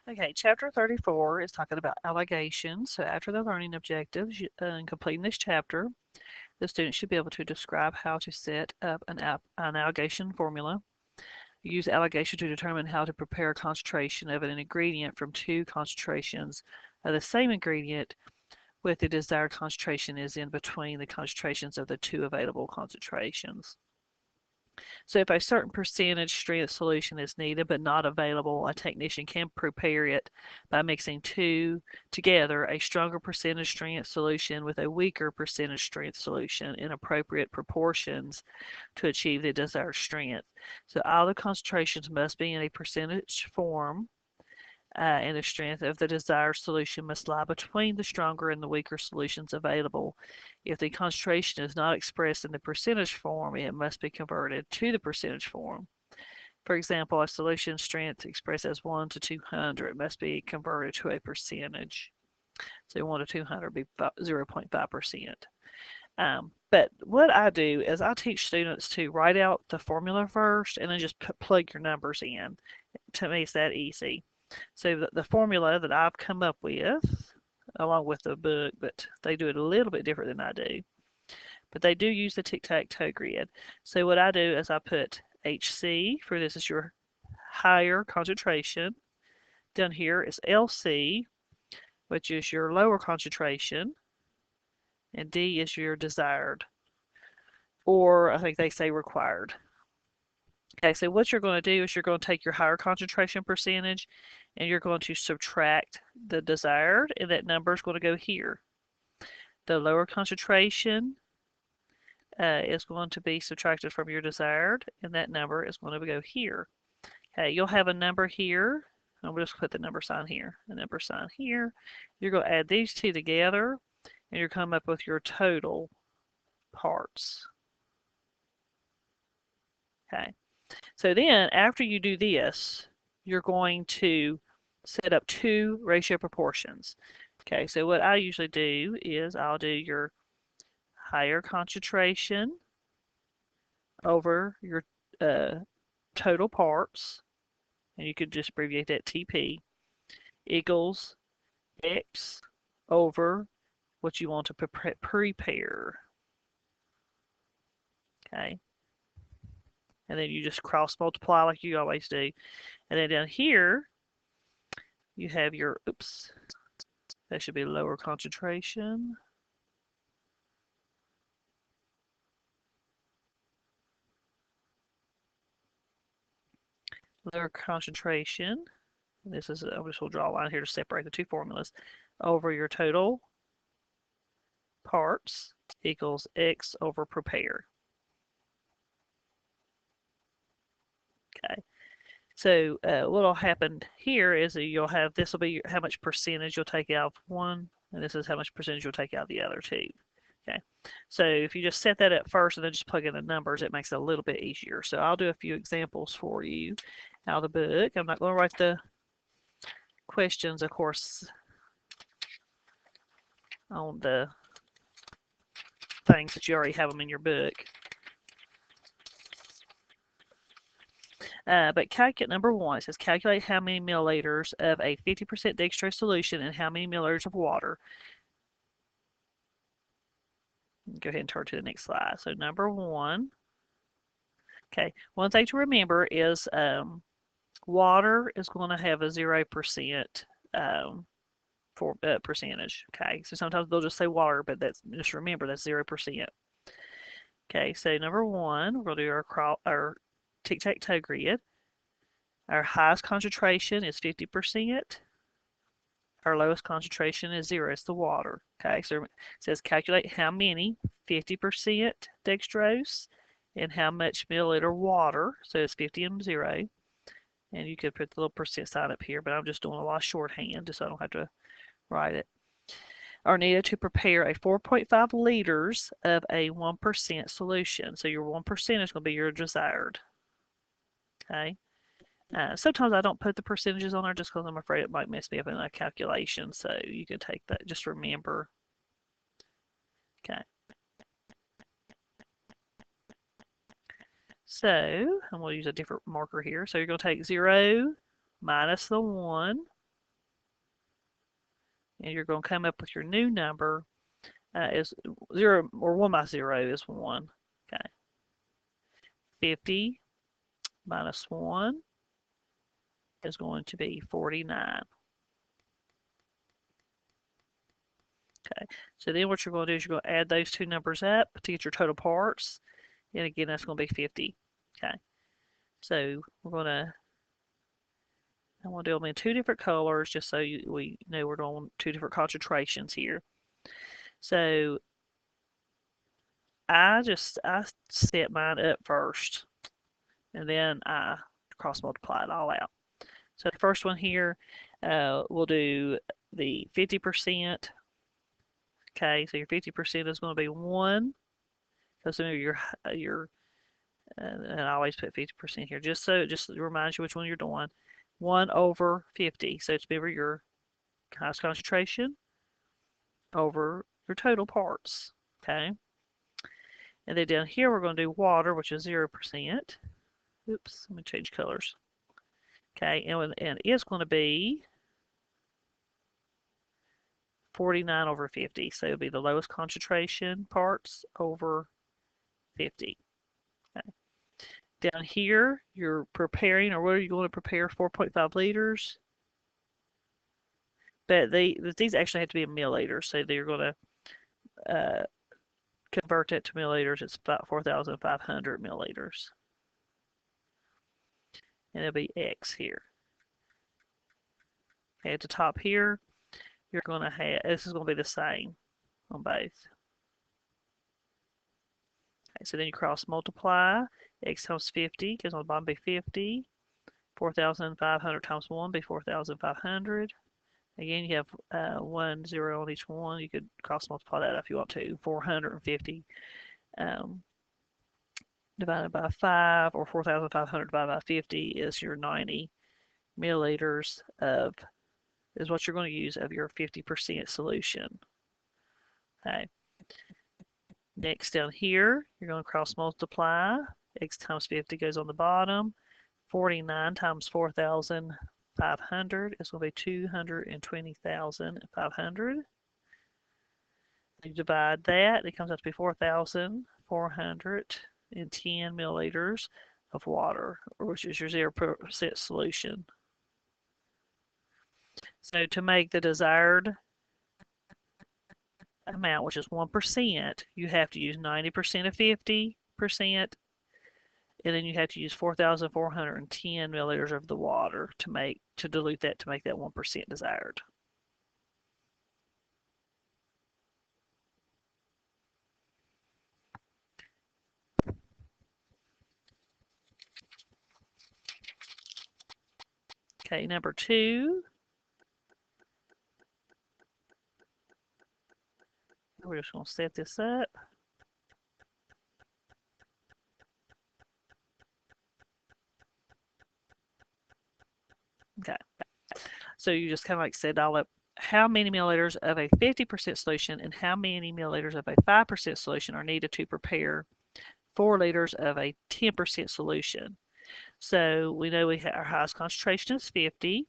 Okay, chapter 34 is talking about allegations. So after the learning objectives and completing this chapter, the student should be able to describe how to set up an allegation formula, use allegation to determine how to prepare a concentration of an ingredient from two concentrations of the same ingredient with the desired concentration is in between the concentrations of the two available concentrations. So if a certain percentage strength solution is needed but not available, a technician can prepare it by mixing two together, a stronger percentage strength solution with a weaker percentage strength solution in appropriate proportions to achieve the desired strength. So all the concentrations must be in a percentage form, and the strength of the desired solution must lie between the stronger and the weaker solutions available. If the concentration is not expressed in the percentage form, it must be converted to the percentage form. For example, a solution strength expressed as 1 to 200 must be converted to a percentage. So 1 to 200 would be 0.5%. But what I do is I teach students to write out the formula first and then just plug your numbers in. To me, it's that easy. So the formula that I've come up with, along with the book, but they do it a little bit different than I do. But they do use the tic-tac-toe grid. So what I do is I put HC, for this is your higher concentration. Down here is LC, which is your lower concentration. And D is your desired, or I think they say required. Okay, so what you're going to do is you're going to take your higher concentration percentage and you're going to subtract the desired, and that number is going to go here. The lower concentration is going to be subtracted from your desired, and that number is going to go here. Okay, you'll have a number here. I'm just put the number sign here, a number sign here. You're going to add these two together, and you'll come up with your total parts. Okay, so then after you do this, you're going to set up two ratio proportions. Okay, so what I usually do is I'll do your higher concentration over your total parts, and you could just abbreviate that TP, equals X over what you want to prepare. Okay, and then you just cross multiply like you always do. And then down here, you have your, oops, that should be lower concentration. Lower concentration. This is, I just will draw a line here to separate the two formulas. Over your total parts equals X over prepare. Okay. So what'll happen here is that you'll have, this will be how much percentage you'll take out of one, and this is how much percentage you'll take out of the other two. Okay. So if you just set that up first and then just plug in the numbers, it makes it a little bit easier. So I'll do a few examples for you out of the book. I'm not going to write the questions, of course, on the things that you already have them in your book. But calculate number one, it says calculate how many milliliters of a 50% dextrose solution and how many milliliters of water. Go ahead and turn to the next slide. So number one, okay, one thing to remember is water is going to have a 0% percentage. Okay, so sometimes they'll just say water, but that's, just remember that's 0%. Okay, so number one, we'll do our tic-tac-toe grid. Our highest concentration is 50%. Our lowest concentration is 0. It's the water. Okay, so it says calculate how many 50% dextrose and how much milliliter water. So it's 50 and 0. And you could put the little percent sign up here, but I'm just doing a lot of shorthand just so I don't have to write it. Are needed to prepare a 4.5 liters of a 1% solution. So your 1% is going to be your desired. Okay. Sometimes I don't put the percentages on there just because I'm afraid it might mess me up in a calculation. So you can take that, just remember. Okay. So I'm going to use a different marker here. So you're going to take 0 minus the 1. and you're going to come up with your new number. Is 0 or 1 by 0 is 1. Okay. 50 minus 1 is going to be 49. Okay, so then what you're going to do is you're going to add those two numbers up to get your total parts. And again, that's going to be 50. Okay, so I want to do them in two different colors just so we know we're doing two different concentrations here. So I set mine up first, and then I cross multiply it all out. So the first one here, we'll do the 50%. Okay, so your 50% is going to be 1. So and I always put 50% here, just so it reminds you which one you're doing. 1 over 50. So it's remember your highest concentration over your total parts. Okay. And then down here we're going to do water, which is 0%. Oops, let me change colors. Okay, and it's going to be 49 over 50. So it'll be the lowest concentration parts over 50. Okay. Down here, you're preparing, or what are you going to prepare? 4.5 liters. But these actually have to be in milliliters, so they're going to convert that to milliliters. It's about 4,500 milliliters. And it'll be X here. Okay, at the top here, you're going to have, this is going to be the same on both. Okay, so then you cross multiply. X times 50 goes on the bottom, be 50. 4,500 times 1 be 4,500. Again, you have 1 0 on each one. You could cross multiply that if you want to. 450 divided by 5, or 4,500 divided by 50 is your 90 milliliters is what you're going to use of your 50% solution. Okay. Next down here, you're going to cross multiply. X times 50 goes on the bottom. 49 times 4,500 is going to be 220,500. You divide that, it comes out to be 4,410 milliliters of water, which is your 0% solution. So to make the desired amount, which is 1%, you have to use 90% of 50%, and then you have to use 4,410 milliliters of the water to dilute that to make that 1% desired. Okay, number 2. We're just going to set this up. Okay. So you just kind of like set all up how many milliliters of a 50% solution and how many milliliters of a 5% solution are needed to prepare 4 liters of a 10% solution. So we know our highest concentration is 50,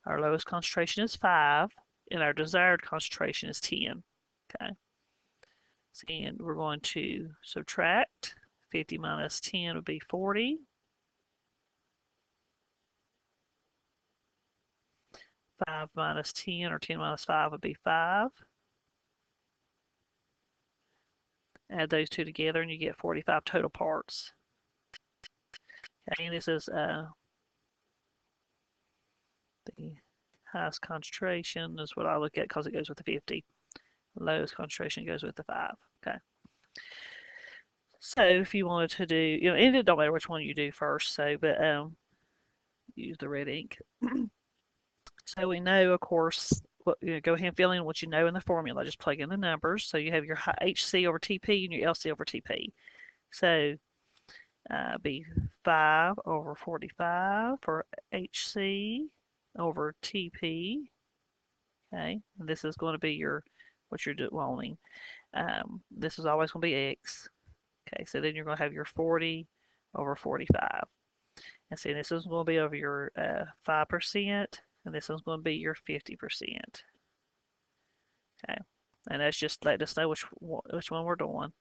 our lowest concentration is 5, and our desired concentration is 10. Okay. And we're going to subtract. 50 minus 10 would be 40. 5 minus 10, or 10 minus 5 would be 5. Add those two together and you get 45 total parts. Okay, and this is the highest concentration is what I look at because it goes with the 50. The lowest concentration goes with the 5. Okay. So if you wanted to do, and it don't matter which one you do first, but use the red ink. So we know, of course, go ahead and fill in what you know in the formula. Just plug in the numbers. So you have your HC over TP and your LC over TP. So be 5 over 45 for HC over TP. Okay, and this is going to be what you're wanting. This is always going to be X. Okay, so then you're going to have your 40 over 45. And see, this is going to be over your 5%, and this is going to be your 50%. Okay, and that's just letting us know which one we're doing.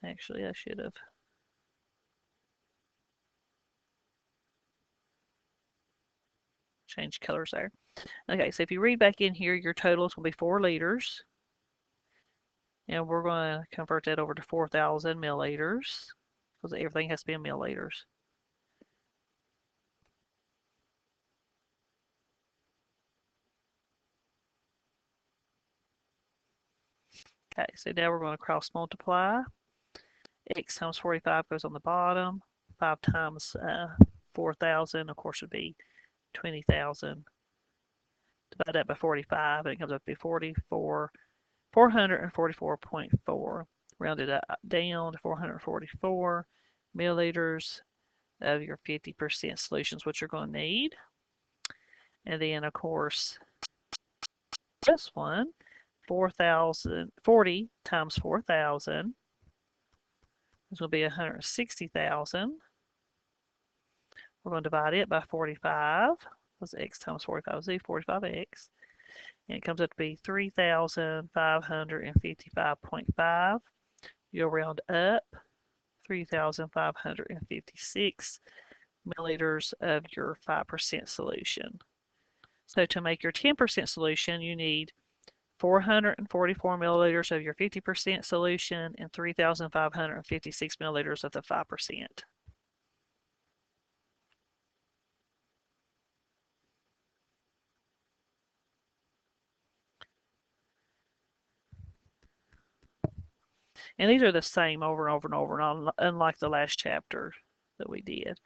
Actually, I should have changed colors there. Okay, so if you read back in here, your total is going to be 4 liters. And we're going to convert that over to 4,000 milliliters because everything has to be in milliliters. Okay, so now we're going to cross multiply. X times 45 goes on the bottom. 5 times 4,000, of course, would be 20,000. Divide that by 45, and it comes up to be 444.4. Rounded down to 444 milliliters of your 50% solutions, which you're going to need. And then, of course, this one, 40 times 4,000 is going to be 160,000. We're going to divide it by 45, because x times 45 is 45x. And it comes up to be 3,555.5. You'll round up 3,556 milliliters of your 5% solution. So to make your 10% solution, you need 444 milliliters of your 50% solution and 3,556 milliliters of the 5%. And these are the same over and over and over, unlike the last chapter that we did.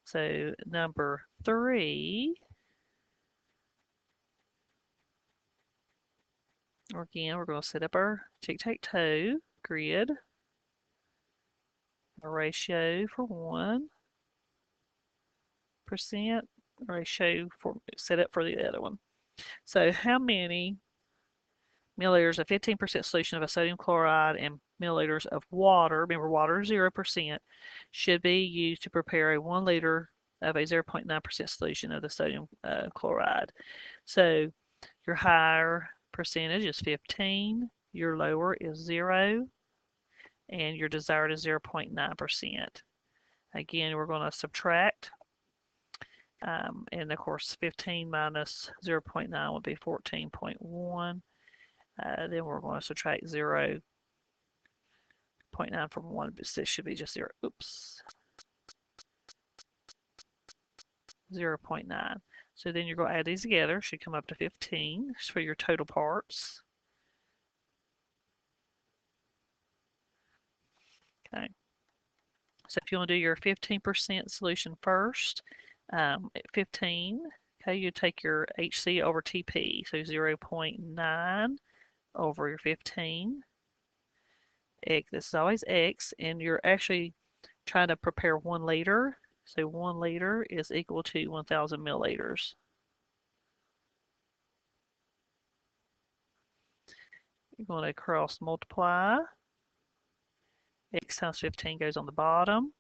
So number 3, again, we're going to set up our tic-tac-toe grid, a ratio for 1%, ratio for set up for the other one. So how many milliliters of 15% solution of a sodium chloride and milliliters of water, remember water is 0%, should be used to prepare a 1 liter of a 0.9% solution of the sodium chloride. So your higher percentage is 15, your lower is 0, and your desired is 0.9%. Again, we're going to subtract, and of course 15 minus 0.9 would be 14.1. Then we're going to subtract 0.9 from 1, but this should be just 0. Oops. 0.9. So then you're going to add these together. Should come up to 15 for your total parts. Okay. So if you want to do your 15% solution first, at 15, okay, you take your HC over TP. So 0.9 over your 15. X, this is always X, and you're actually trying to prepare 1 liter. So 1 liter is equal to 1,000 milliliters. You're going to cross multiply. X times 15 goes on the bottom.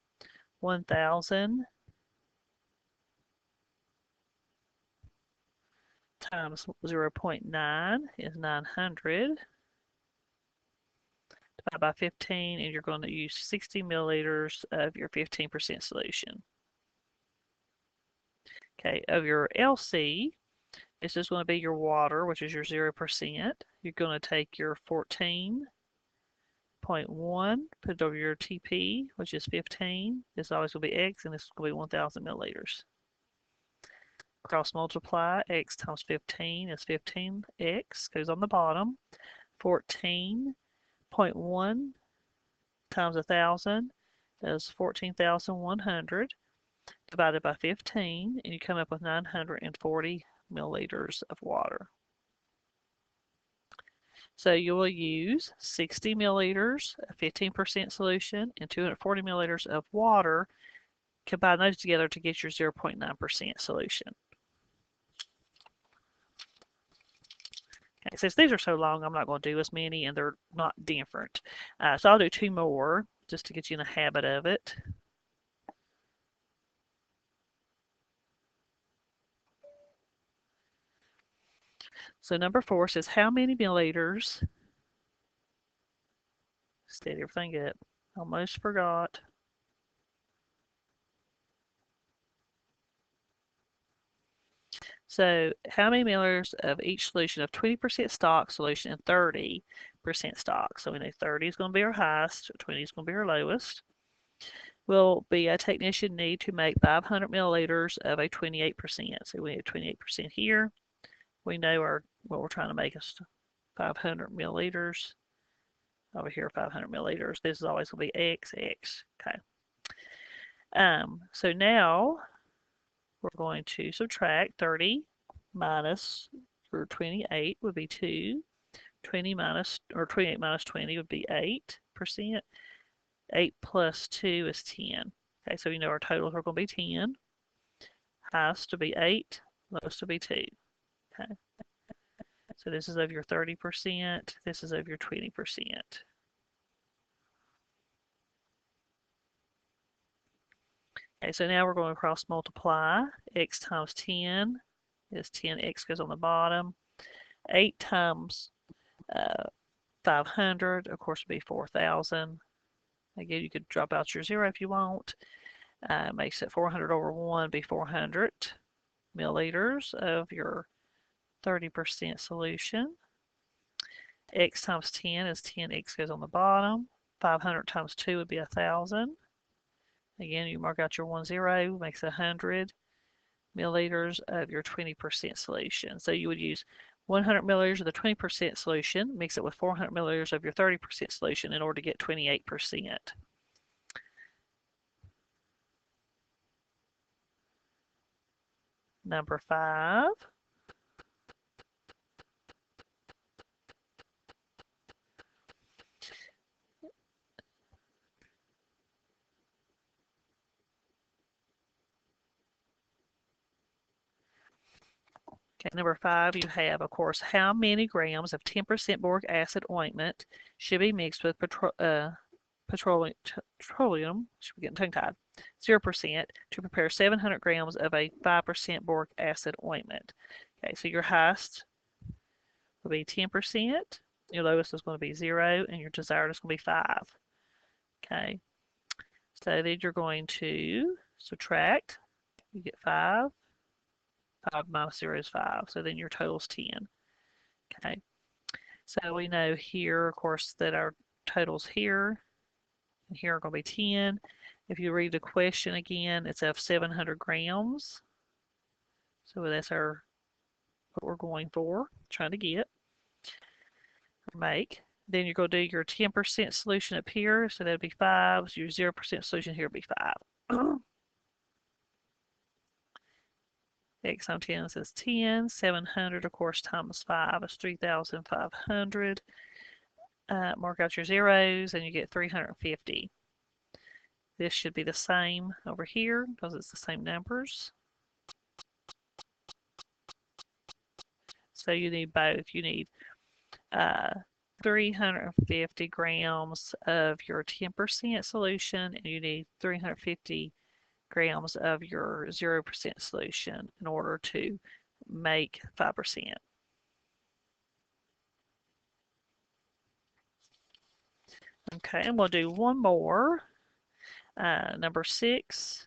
1,000 times 0.9 is 900. Divide by 15, and you're going to use 60 milliliters of your 15% solution. Okay, of your LC, this is going to be your water, which is your 0%. You're going to take your 14.1, put it over your TP, which is 15. This is always going to be X, and this is going to be 1,000 milliliters. Cross multiply, X times 15 is 15X, goes on the bottom. 14.1 times 1,000 is 14,100 divided by 15, and you come up with 940 milliliters of water. So you will use 60 milliliters of 15% solution and 240 milliliters of water. Combine those together to get your 0.9% solution. Okay, since these are so long, I'm not going to do as many, and they're not different. So I'll do 2 more just to get you in the habit of it. So number 4 says how many milliliters, steady everything up, almost forgot. So how many milliliters of each solution of 20% stock solution and 30% stock? So we know 30 is going to be our highest, 20 is going to be our lowest. Will be a technician need to make 500 milliliters of a 28%. So we have 28% here. We know what we're trying to make is 500 milliliters. Over here, 500 milliliters. This is always going to be XX. Okay. So now we're going to subtract 30 minus, or 28 would be 2. 20 minus, or 28 minus 20 would be 8%. 8 plus 2 is 10. Okay, so we know our totals are going to be 10. Highest to be 8, lowest to be 2. Okay. So this is of your 30%, this is of your 20%. Okay, so now we're going to cross multiply. X times 10 is 10x goes on the bottom. 8 times 500, of course, would be 4,000. Again, you could drop out your 0 if you want. Makes it 400 over 1 be 400 milliliters of your 30% solution. X times 10 is 10x goes on the bottom. 500 times 2 would be 1,000. Again, you mark out your 10, makes 100 milliliters of your 20% solution. So you would use 100 milliliters of the 20% solution, mix it with 400 milliliters of your 30% solution in order to get 28%. Number 5. Okay, number 5, you have, of course, how many grams of 10% boric acid ointment should be mixed with petroleum, should be getting tongue-tied, 0% to prepare 700 grams of a 5% boric acid ointment. Okay, so your highest will be 10%, your lowest is going to be 0, and your desired is going to be 5. Okay, so then you're going to subtract, you get 5. 5 minus 0 is 5, so then your total is 10. Okay, so we know here, of course, that our totals here and here are going to be 10. If you read the question again, it's of 700 grams. So that's what we're going for, trying to get or make. Then you're going to do your 10% solution up here, so that'd be 5. So your 0% solution here would be 5. X times 10 says 10. 700, of course, times 5 is 3,500. Mark out your zeros, and you get 350. This should be the same over here because it's the same numbers. So you need both. You need 350 grams of your 10% solution, and you need 350 grams of your 0% solution in order to make 5%. Okay, and we'll do one more. Number 6.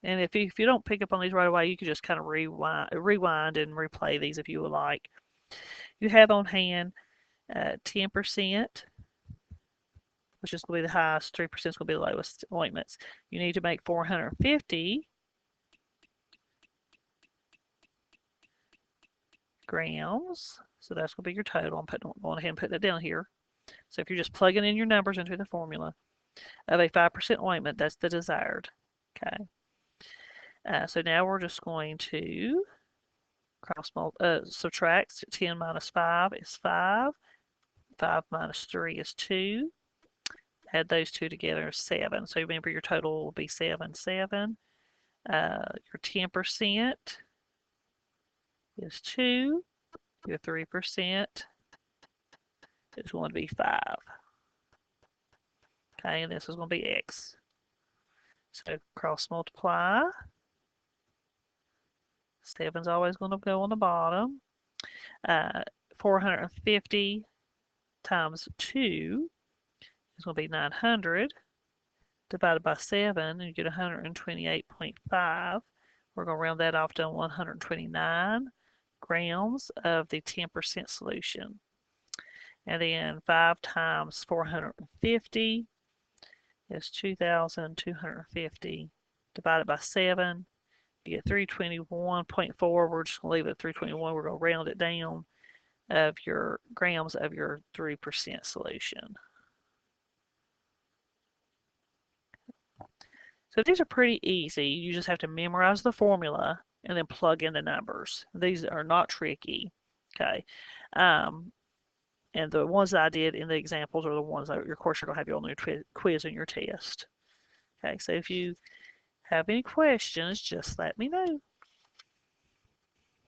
And if you don't pick up on these right away, you can just kind of rewind and replay these if you would like. You have on hand 10%, which is going to be the highest, 3% is going to be the lowest ointments. You need to make 450 grams. So that's going to be your total. I'm going ahead and putting it down here. So if you're just plugging in your numbers into the formula of a 5% ointment, that's the desired. Okay. So now we're just going to subtract. 10 minus 5 is 5. 5 minus 3 is 2. Add those two together is 7. So remember your total will be 7, 7. Your 10% is 2. Your 3% is going to be 5. Okay, and this is going to be X. So cross multiply. 7's always going to go on the bottom. 450 times 2 is going to be 900 divided by 7, and you get 128.5. We're going to round that off to 129 grams of the 10% solution. And then 5 times 450 is 2,250 divided by 7. You get 321.4. We're just going to leave it at 321. We're going to round it down of your grams of your 3% solution. So these are pretty easy. You just have to memorize the formula and then plug in the numbers. These are not tricky. Okay. And the ones that I did in the examples are the ones that, of course, you're going to have your own quiz and your test. Okay, so if you have any questions, just let me know.